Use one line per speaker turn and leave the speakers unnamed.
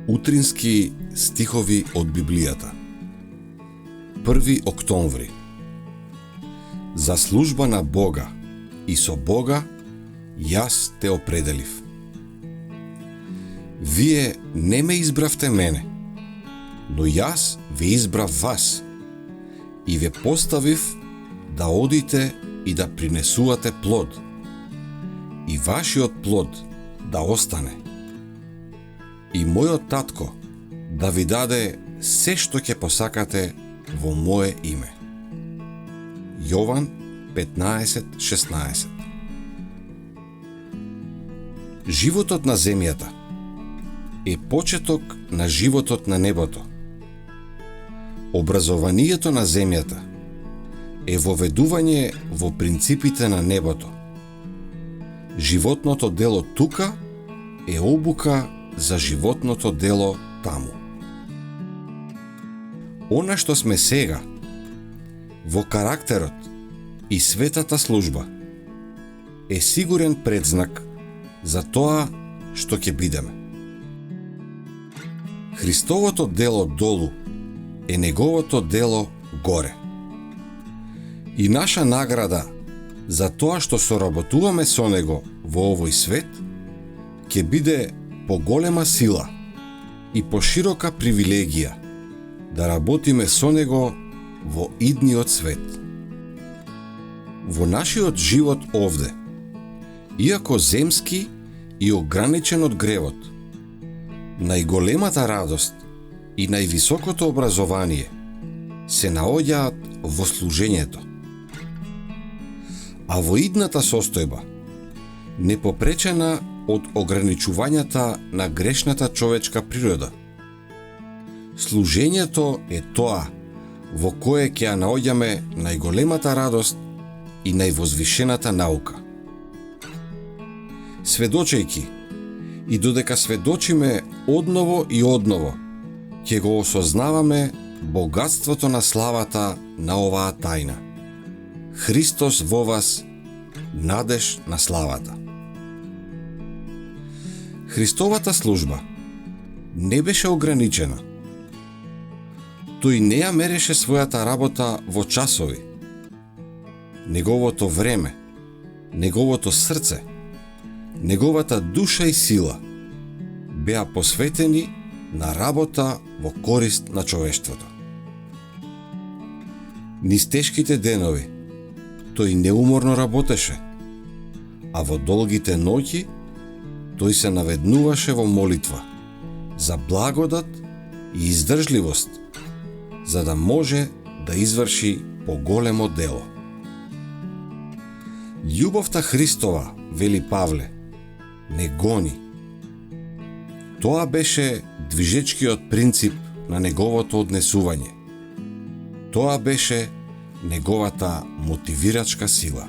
Утрински стихови од Библијата. 1 октомври. За служба на Бога и со Бога јас те определив. Вие не ме избравте мене, но јас ве избрав вас и ве поставив да одите и да принесувате плод, и вашиот плод да остане, и мојот татко да ви даде се што ќе посакате во мое име. Јован 15:16. Животот на земјата е почеток на животот на небото. Образованието на земјата е воведување во принципите на небото. Животното дело тука е обука за животното дело таму. Она што сме сега, во карактерот и светата служба, е сигурен предзнак за тоа што ќе бидеме. Христовото дело долу е неговото дело горе. И наша награда за тоа што соработуваме со него во овој свет ќе биде поголема сила и поширока привилегија да работиме со него во идниот свет. Во нашиот живот овде, иако земски и ограничен од гревот, најголемата радост и највисокото образование се наоѓаат во служењето. А во идната состојба, непопречена од ограничувањата на грешната човечка природа, служењето е тоа во кое ќе ја наоѓаме најголемата радост и највозвишената наука. Сведочејќи и додека сведочиме одново и одново, ќе го осознаваме богатството на славата на оваа тајна. Христос во вас, надеж на славата. Христовата служба не беше ограничена. Тој не ја мереше својата работа во часови. Неговото време, неговото срце, неговата душа и сила беа посветени на работа во корист на човештвото. Низ тешките денови тој неуморно работеше, а во долгите ноќи тој се наведнуваше во молитва за благодат и издржливост, за да може да изврши поголемо дело. Љубовта Христова, вели Павле, не гони. Тоа беше движечкиот принцип на неговото однесување. Тоа беше неговата мотивирачка сила.